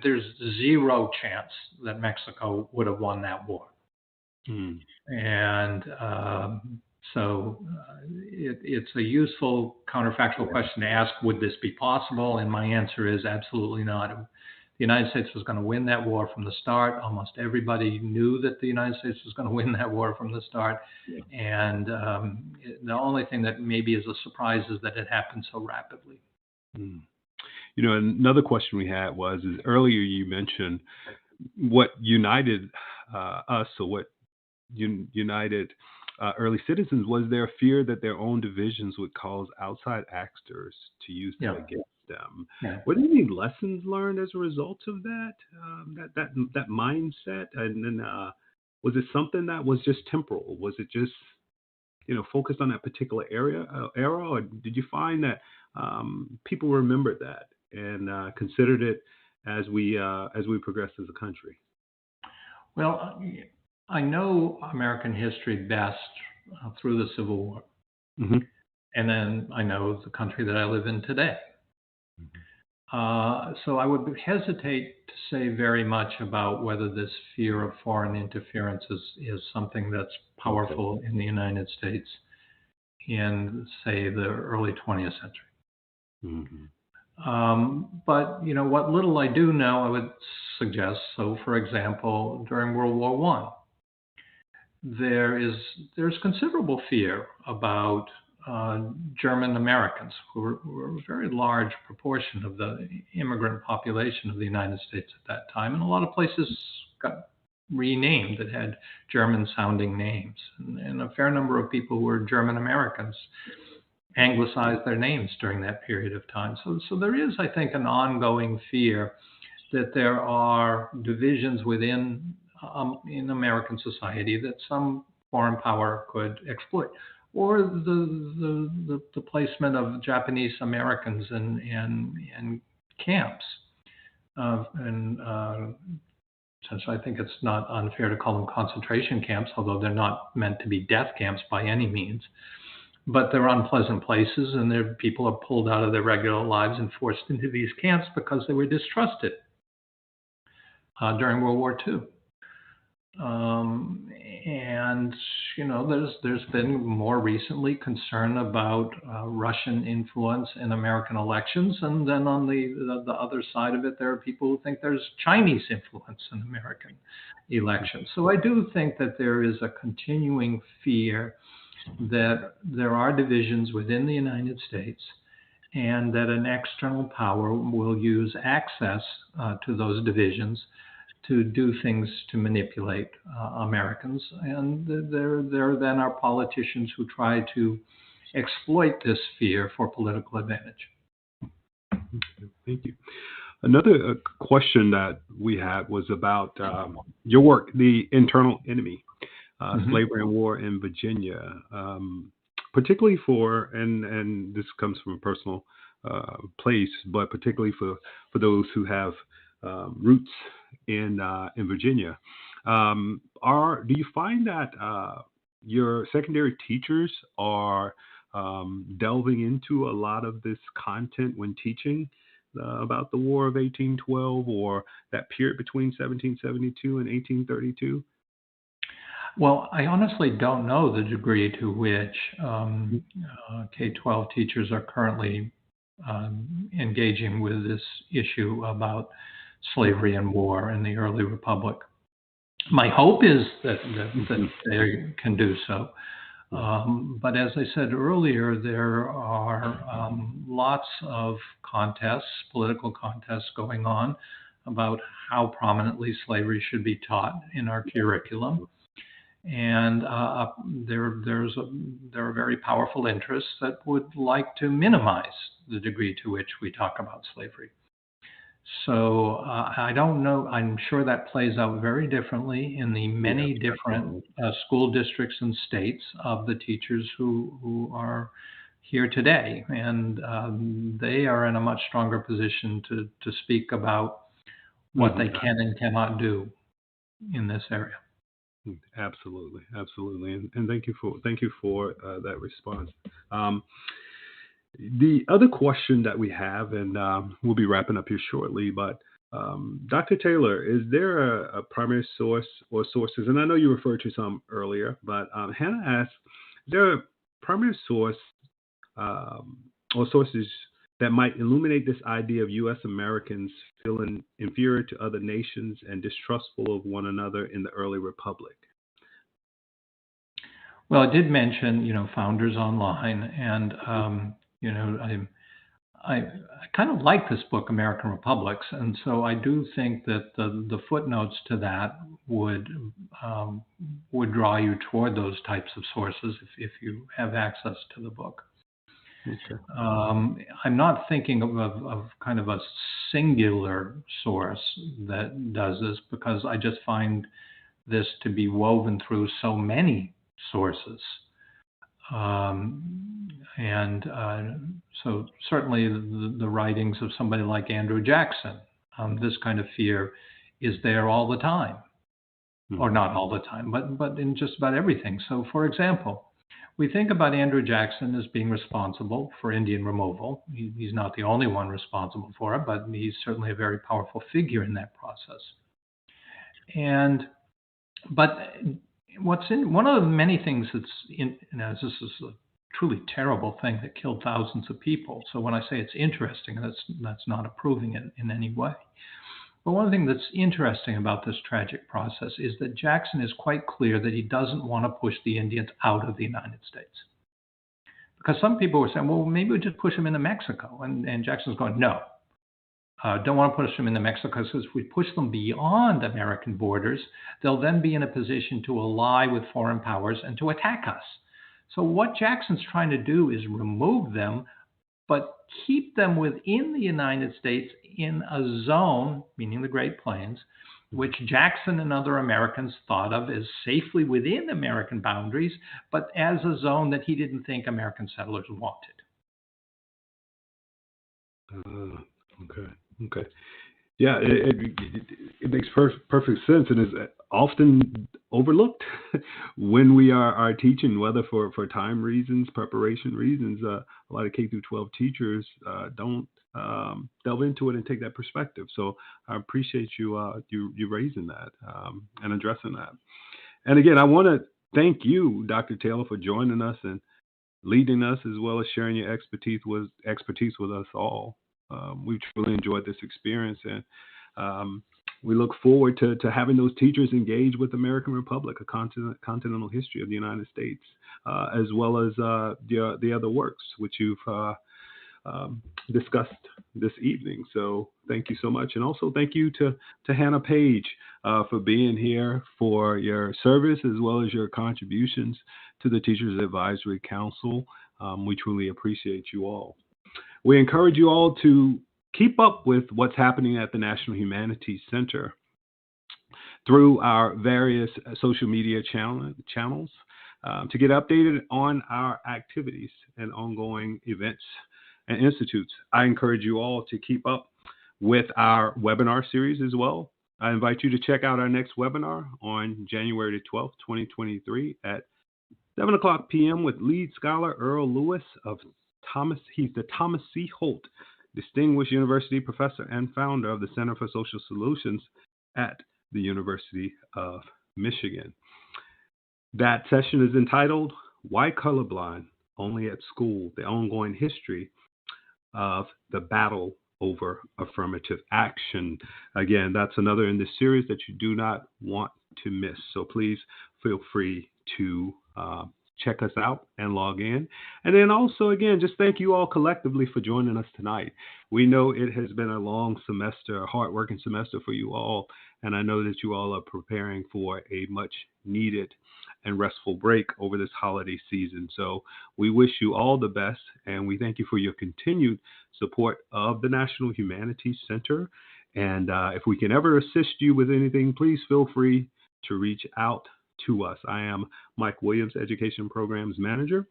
there's zero chance that Mexico would have won that war. And so it's a useful counterfactual question to ask, would this be possible? And my answer is absolutely not. The United States was going to win that war from the start. Almost everybody knew that the United States was going to win that war from the start. And the only thing that maybe is a surprise is that it happened so rapidly. Another question we had was, earlier you mentioned what united us, or what united early citizens was their fear that their own divisions would cause outside actors to use them against them. Were there any lessons learned as a result of that that mindset? And then was it something that was just temporal? Was it just focused on that particular era, or did you find that people remembered that and considered it as we progressed as a country? Well, I know American history best through the Civil War, and then I know the country that I live in today. So I would hesitate to say very much about whether this fear of foreign interference is something that's powerful in the United States in, say, the early 20th century. But what little I do know, I would suggest. So, for example, during World War I, there's considerable fear about German Americans, who were a very large proportion of the immigrant population of the United States at that time, and a lot of places got renamed that had German-sounding names, and a fair number of people who were German Americans anglicized their names during that period of time. So there is, I think, an ongoing fear that there are divisions within in American society that some foreign power could exploit, or the placement of Japanese Americans in camps and since I think it's not unfair to call them concentration camps, although they're not meant to be death camps by any means. But they're unpleasant places, and people are pulled out of their regular lives and forced into these camps because they were distrusted during World War II. And there's been more recently concern about Russian influence in American elections, and then on the other side of it, there are people who think there's Chinese influence in American elections. So I do think that there is a continuing fear that there are divisions within the United States, and that an external power will use access to those divisions to do things to manipulate Americans. And there then are politicians who try to exploit this fear for political advantage. Thank you. Another question that we had was about your work, The Internal Enemy, Slavery and War in Virginia, particularly and this comes from a personal place, but particularly for those who have roots in Virginia. Do you find that your secondary teachers are delving into a lot of this content when teaching about the War of 1812 or that period between 1772 and 1832? Well, I honestly don't know the degree to which K-12 teachers are currently engaging with this issue about slavery and war in the early republic. My hope is that they can do so. But as I said earlier, there are lots of political contests going on about how prominently slavery should be taught in our curriculum. And there are very powerful interests that would like to minimize the degree to which we talk about slavery. So I don't know. I'm sure that plays out very differently in the many different school districts and states of the teachers who are here today. And they are in a much stronger position to speak about what they can and cannot do in this area. Absolutely, and thank you for that response. The other question that we have, and we'll be wrapping up here shortly, but Dr. Taylor, is there a primary source or sources? And I know you referred to some earlier, but Hannah asked, is there a primary source or sources that might illuminate this idea of U.S. Americans feeling inferior to other nations and distrustful of one another in the early republic? Well, I did mention, Founders Online, and I kind of like this book, American Republics, and so I do think that the footnotes to that would draw you toward those types of sources if you have access to the book. Okay. I'm not thinking of kind of a singular source that does this, because I just find this to be woven through so many sources. So certainly the writings of somebody like Andrew Jackson, this kind of fear is there all the time, or not all the time, but in just about everything. So, for example, we think about Andrew Jackson as being responsible for Indian removal. He's not the only one responsible for it, but he's certainly a very powerful figure in that process. But one of the many things this is a truly terrible thing that killed thousands of people. So when I say it's interesting, that's not approving it in any way. But one thing that's interesting about this tragic process is that Jackson is quite clear that he doesn't want to push the Indians out of the United States. Because some people were saying, well, maybe we just push them into Mexico. And Jackson's going, no, don't want to push them into Mexico, because if we push them beyond American borders, they'll then be in a position to ally with foreign powers and to attack us. So what Jackson's trying to do is remove them, but keep them within the United States in a zone, meaning the Great Plains, which Jackson and other Americans thought of as safely within American boundaries, but as a zone that he didn't think American settlers wanted. Okay. Yeah, it makes perfect sense and is often overlooked when we are teaching, whether for time reasons, preparation reasons. A lot of K through 12 teachers don't delve into it and take that perspective. So I appreciate you raising that and addressing that. And again, I want to thank you, Dr. Taylor, for joining us and leading us, as well as sharing your expertise with us all. We've truly enjoyed this experience, and we look forward to having those teachers engage with American Republic, a continental history of the United States, as well as the other works which you've discussed this evening. So thank you so much. And also thank you to Hannah Page for being here, for your service, as well as your contributions to the Teachers Advisory Council. We truly appreciate you all. We encourage you all to keep up with what's happening at the National Humanities Center through our various social media channels to get updated on our activities and ongoing events and institutes. I encourage you all to keep up with our webinar series as well. I invite you to check out our next webinar on January 12th, 2023 at 7 o'clock p.m. with lead scholar Earl Lewis of Thomas. He's the Thomas C. Holt Distinguished University Professor and founder of the Center for Social Solutions at the University of Michigan. That session is entitled Why Colorblind Only at School? The Ongoing History of the Battle over Affirmative Action. Again, that's another in this series that you do not want to miss. So please feel free to check us out and log in. And then also, again, just thank you all collectively for joining us tonight. We know it has been a long semester, a hard-working semester for you all, and I know that you all are preparing for a much needed and restful break over this holiday season. So we wish you all the best, and we thank you for your continued support of the National Humanities Center. And if we can ever assist you with anything, please feel free to reach out to us. I am Mike Williams, Education Programs Manager.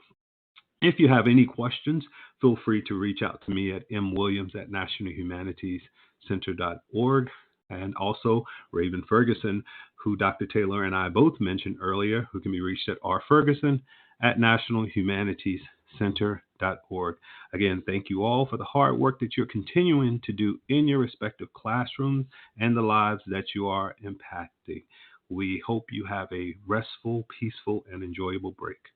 If you have any questions, feel free to reach out to me at mwilliams@nationalhumanitiescenter.org. And also Raven Ferguson, who Dr. Taylor and I both mentioned earlier, who can be reached at rferguson@nationalhumanitiescenter.org. Again, thank you all for the hard work that you're continuing to do in your respective classrooms and the lives that you are impacting. We hope you have a restful, peaceful, and enjoyable break.